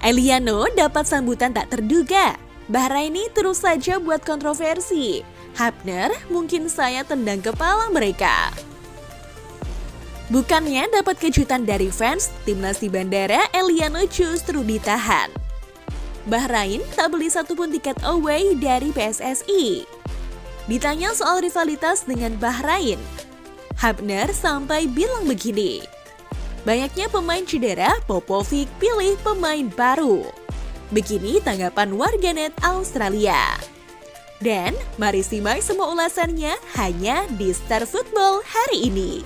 Eliano dapat sambutan tak terduga. Bahraini terus saja buat kontroversi. Hapner, mungkin saya tendang kepala mereka. Bukannya dapat kejutan dari fans, timnas di bandara Eliano justru ditahan. Bahrain tak beli satupun tiket away dari PSSI. Ditanya soal rivalitas dengan Bahrain, Hapner sampai bilang begini, banyaknya pemain cedera, Popovic pilih pemain baru. Begini tanggapan warganet Australia. Dan mari simak semua ulasannya hanya di Star Football hari ini.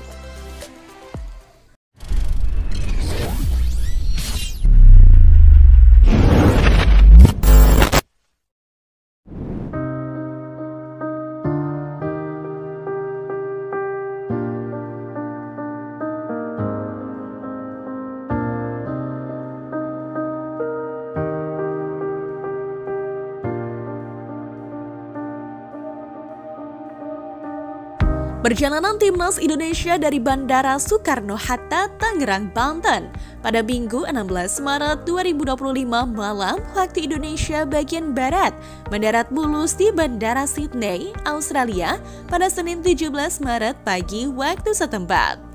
Perjalanan timnas Indonesia dari Bandara Soekarno-Hatta, Tangerang, Banten pada Minggu 16 Maret 2025 malam waktu Indonesia bagian Barat mendarat mulus di Bandara Sydney, Australia pada Senin 17 Maret pagi waktu setempat.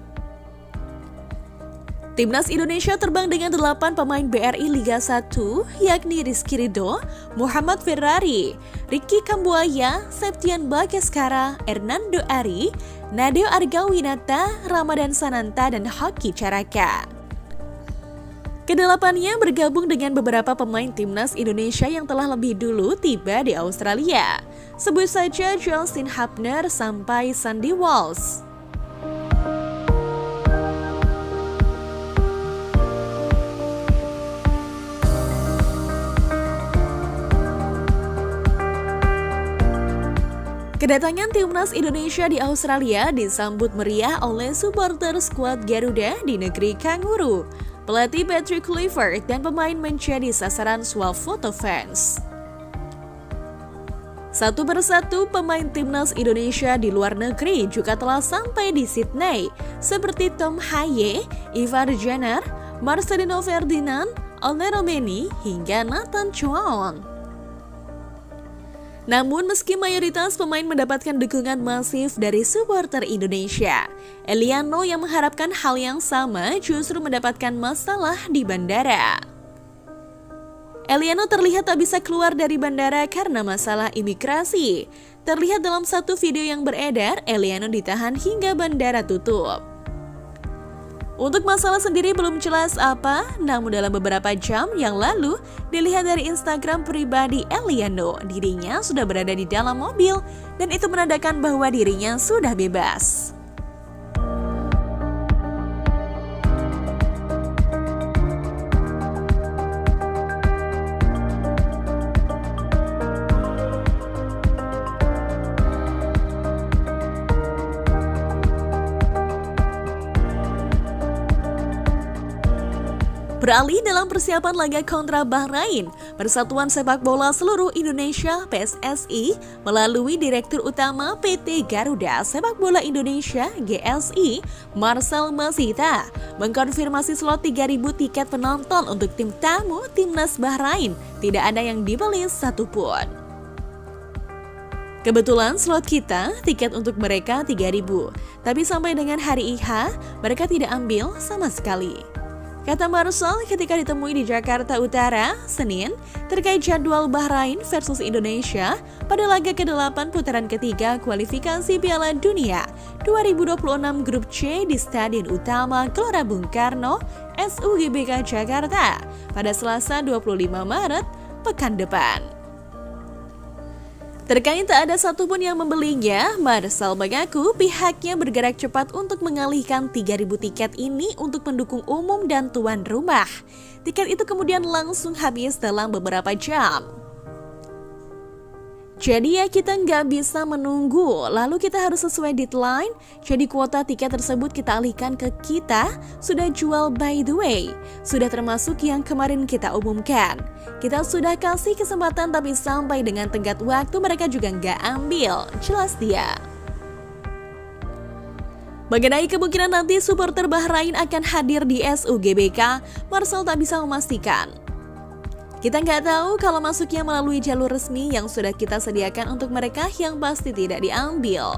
Timnas Indonesia terbang dengan 8 pemain BRI Liga 1, yakni Rizky Ridho, Muhammad Ferrari, Ricky Kambuaya, Septian Bagaskara, Hernando Ari, Nadeo Argawinata, Ramadan Sananta, dan Hoki Caraka. Kedelapannya bergabung dengan beberapa pemain timnas Indonesia yang telah lebih dulu tiba di Australia. Sebut saja Justin Hapner sampai Sandy Walsh. Kedatangan timnas Indonesia di Australia disambut meriah oleh supporter skuad Garuda di negeri Kanguru. Pelatih Patrick Kluivert dan pemain menjadi sasaran swapfoto fans. Satu persatu pemain timnas Indonesia di luar negeri juga telah sampai di Sydney, seperti Tom Haye, Ivar Jenner, Marcelino Ferdinand, Ole Romeni, hingga Nathan Chuon. Namun meski mayoritas pemain mendapatkan dukungan masif dari supporter Indonesia, Eliano yang mengharapkan hal yang sama justru mendapatkan masalah di bandara. Eliano terlihat tak bisa keluar dari bandara karena masalah imigrasi. Terlihat dalam satu video yang beredar, Eliano ditahan hingga bandara tutup. Untuk masalah sendiri belum jelas apa, namun dalam beberapa jam yang lalu dilihat dari Instagram pribadi Eliano, dirinya sudah berada di dalam mobil dan itu menandakan bahwa dirinya sudah bebas. Beralih dalam persiapan laga kontra Bahrain, Persatuan Sepak Bola Seluruh Indonesia (PSSI) melalui Direktur Utama PT Garuda Sepak Bola Indonesia (GSI), Marcel Masita, mengkonfirmasi slot 3.000 tiket penonton untuk tim tamu Timnas Bahrain tidak ada yang dibeli satupun. Kebetulan slot kita, tiket untuk mereka 3.000, tapi sampai dengan hari IH, mereka tidak ambil sama sekali. Kata Marcel ketika ditemui di Jakarta Utara, Senin, terkait jadwal Bahrain versus Indonesia pada laga ke-8 putaran ketiga kualifikasi Piala Dunia 2026 Grup C di Stadion Utama Gelora Bung Karno, SUGBK Jakarta pada Selasa 25 Maret pekan depan. Terkait tak ada satupun yang membelinya, Marcel mengaku pihaknya bergerak cepat untuk mengalihkan 3.000 tiket ini untuk pendukung umum dan tuan rumah. Tiket itu kemudian langsung habis dalam beberapa jam. Jadi ya kita nggak bisa menunggu, lalu kita harus sesuai deadline, jadi kuota tiket tersebut kita alihkan ke kita, sudah jual by the way, sudah termasuk yang kemarin kita umumkan. Kita sudah kasih kesempatan tapi sampai dengan tenggat waktu mereka juga nggak ambil, jelas dia. Mengenai kemungkinan nanti supporter Bahrain akan hadir di SUGBK, Marcel tak bisa memastikan. Kita nggak tahu kalau masuknya melalui jalur resmi yang sudah kita sediakan untuk mereka yang pasti tidak diambil.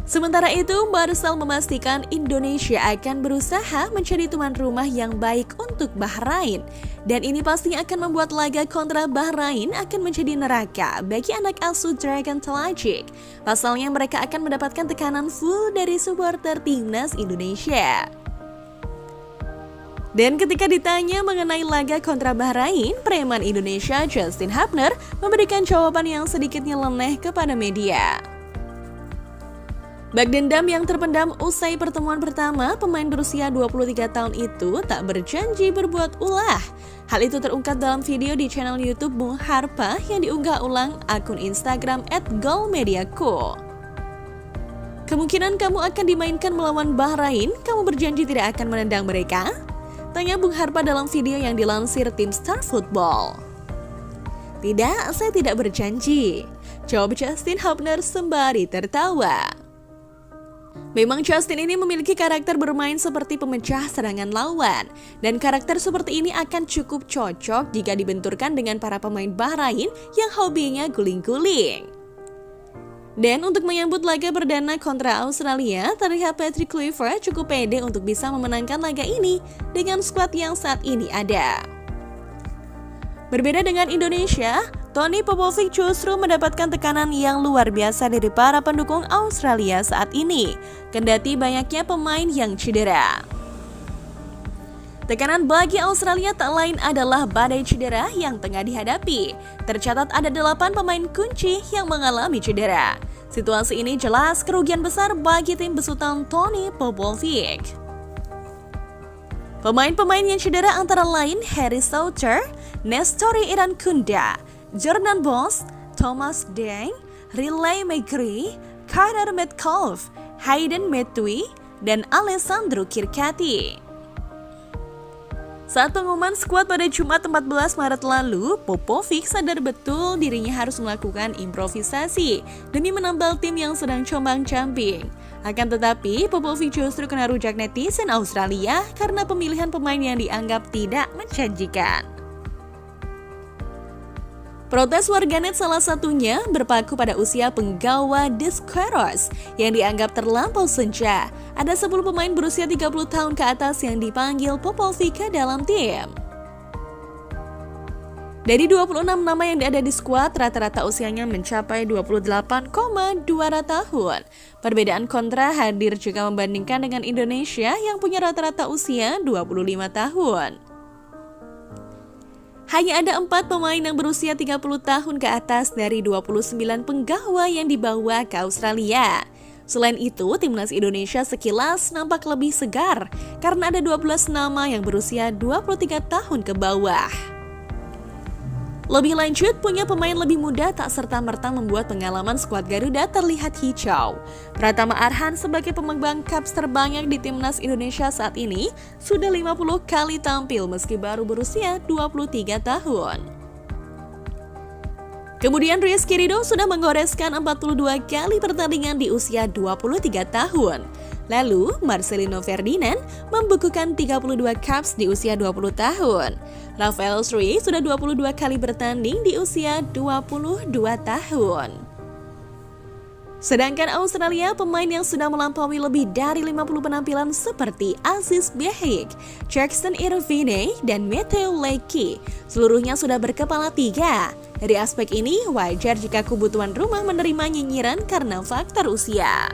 Sementara itu, Marcel memastikan Indonesia akan berusaha menjadi tuan rumah yang baik untuk Bahrain. Dan ini pastinya akan membuat laga kontra Bahrain akan menjadi neraka bagi anak asuh Dragon Talajik. Pasalnya mereka akan mendapatkan tekanan full dari supporter timnas Indonesia. Dan ketika ditanya mengenai laga kontra Bahrain, preman Indonesia Justin Hubner memberikan jawaban yang sedikit nyeleneh kepada media. Bak dendam yang terpendam usai pertemuan pertama, pemain berusia 23 tahun itu tak berjanji berbuat ulah. Hal itu terungkap dalam video di channel YouTube Bung Harpa yang diunggah ulang akun Instagram @golmediaco. Kemungkinan kamu akan dimainkan melawan Bahrain, kamu berjanji tidak akan menendang mereka? Tanya Bung Harpa dalam video yang dilansir tim Star Football. Tidak, saya tidak berjanji, jawab Justin Hubner sembari tertawa. Memang Justin ini memiliki karakter bermain seperti pemecah serangan lawan. Dan karakter seperti ini akan cukup cocok jika dibenturkan dengan para pemain Bahrain yang hobinya guling-guling. Dan untuk menyambut laga perdana kontra Australia, terlihat Patrick Kluivert cukup pede untuk bisa memenangkan laga ini dengan skuad yang saat ini ada. Berbeda dengan Indonesia, Tony Popovic justru mendapatkan tekanan yang luar biasa dari para pendukung Australia saat ini, kendati banyaknya pemain yang cedera. Tekanan bagi Australia tak lain adalah badai cedera yang tengah dihadapi. Tercatat ada 8 pemain kunci yang mengalami cedera. Situasi ini jelas kerugian besar bagi tim besutan Tony Popovic. Pemain-pemain yang cedera antara lain Harry Sauter, Nestori Irankunda, Jordan Boss, Thomas Deng, Riley McGree, Carter Metcalf, Hayden Metui, dan Alessandro Kirkati. Saat pengumuman skuad pada Jumat 14 Maret lalu, Popovic sadar betul dirinya harus melakukan improvisasi demi menambal tim yang sedang combang-camping. Akan tetapi, Popovic justru kena rujak netizen Australia karena pemilihan pemain yang dianggap tidak menjanjikan. Protes warganet salah satunya berpaku pada usia penggawa The Squares yang dianggap terlampau senja. Ada 10 pemain berusia 30 tahun ke atas yang dipanggil Popovic ke dalam tim. Dari 26 nama yang ada di skuad, rata-rata usianya mencapai 28,2 tahun. Perbedaan kontra hadir juga membandingkan dengan Indonesia yang punya rata-rata usia 25 tahun. Hanya ada 4 pemain yang berusia 30 tahun ke atas dari 29 penggawa yang dibawa ke Australia. Selain itu, timnas Indonesia sekilas nampak lebih segar karena ada 12 nama yang berusia 23 tahun ke bawah. Lebih lanjut, punya pemain lebih muda tak serta-merta membuat pengalaman skuad Garuda terlihat hijau. Pratama Arhan sebagai pemegang caps terbanyak di timnas Indonesia saat ini sudah 50 kali tampil meski baru berusia 23 tahun. Kemudian Rizky Ridho sudah menggoreskan 42 kali pertandingan di usia 23 tahun. Lalu, Marcelino Ferdinand membukukan 32 caps di usia 20 tahun. Rafael Struijk sudah 22 kali bertanding di usia 22 tahun. Sedangkan Australia, pemain yang sudah melampaui lebih dari 50 penampilan seperti Aziz Behik, Jackson Irvine, dan Matthew Leakey, seluruhnya sudah berkepala 3. Dari aspek ini, wajar jika kubu tuan rumah menerima nyinyiran karena faktor usia.